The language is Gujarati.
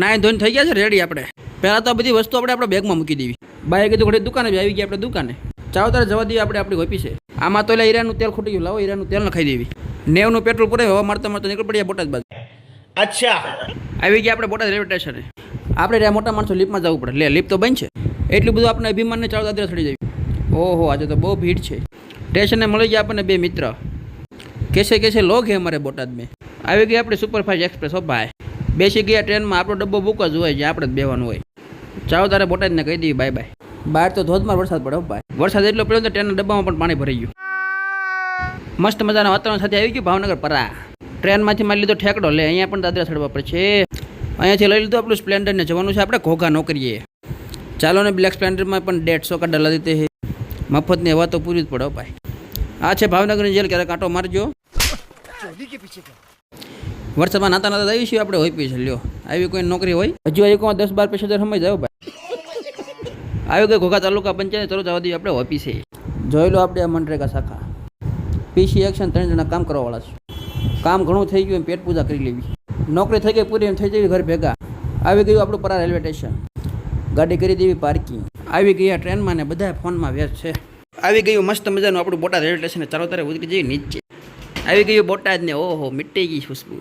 નાય ધોઈને થઈ ગયા છે રેડી આપણે. પહેલાં તો આ બધી વસ્તુ આપણે આપણા બેગમાં મૂકી દેવી. બાએ કીધું ઘડી દુકાને આવી ગયા આપણે દુકાને. ચાલો તારે જવા દઈએ આપણે આપણી ઓફિસે. આમાં તો એટલે હીરાનું તેલ ખૂટી ગયું. લાવો હીરાનું તેલ નખાઈ દેવી. 90નું પેટ્રોલ પૂરે હવા મારતા મારતા નીકળી પડ્યા બોટાદ બાજુ. અચ્છા આવી ગયા આપણે બોટાદ રેલવે સ્ટેશને. આપણે રહ્યા મોટા માણસો લિફ્ટમાં જવું પડે. લે લિફ્ટ તો બંધ છે. એટલું બધું આપણે અભિમાનને ચાલો દાદરા ચડી જવી. ઓહો આજે તો બહુ ભીડ છે. સ્ટેશને મળી ગયા આપણને 2 મિત્ર. कैसे लोग हैं हमारे बोटाद में. આવી ગઈ આપણે સુપરફાસ્ટ એક્સપ્રેસ. હો ભાઈ બેસી ગયા ટ્રેનમાં. આપણો ડબ્બો બુક જ હોય જ્યાં આપણે જ બેવાનું હોય. ચાલો તારે બોટાદને કહી દઈએ બાય બાય. બહાર તો ધોધમાર વરસાદ પડે. ભાઈ વરસાદ એટલો પડ્યો તો ટ્રેનના ડબ્બામાં પણ પાણી ભરાઈ ગયું. મસ્ત મજાના વાતાવરણ સાથે આવી ગયું ભાવનગર પરા. ટ્રેનમાંથી મારી લીધો ઠેકડો. લે અહીંયા પણ દાદરા ચડવા પડશે. અહીંયાથી લઈ લીધું આપણું સ્પ્લેન્ડરને જવાનું છે આપણે ઘોઘા નોકરીએ. ચાલો ને બ્લેક સ્પ્લેન્ડરમાં પણ 150 का डला देते हैं. મફતની હવા તો પૂરી જ પડે ભાઈ. આ છે ભાવનગરની જેલ. ક્યારેક કાંટો મારજો. વરસાદમાં નાતા નાતા આવી છીએ આપણે હોય પી છે. લ્યો આવી કોઈ નોકરી હોય હજુ આવી કોઈ 10-12 પેસેન્જર સમય જાવ ભાઈ. આવી ગઈ ઘોઘા તાલુકા પંચાયત. ચલો જવા દઈએ આપણે ઓફિસે. જોઈ લો આપણે આ મનરેગા શાખા. પીસી એક્શન 3 જણા કામ કરવાવાળા છે. કામ ઘણું થઈ ગયું એમ પેટ પૂજા કરી લેવી. નોકરી થઈ ગઈ પૂરી એમ થઈ જવી ઘર ભેગા. આવી ગયું આપણું પરા રેલવે સ્ટેશન. ગાડી કરી દેવી પાર્કિંગ. આવી ગયા ટ્રેનમાં ને બધા ફોનમાં વ્યસ્ત છે. આવી ગયું મસ્ત મજાનું આપણું બોટાદ રેલવે સ્ટેશન. ચાલો તારે ઉતરી જઈએ નીચે. આવી ગયું બોટાદ ને. ઓહો મિટી ગઈ ખુશ્બુ.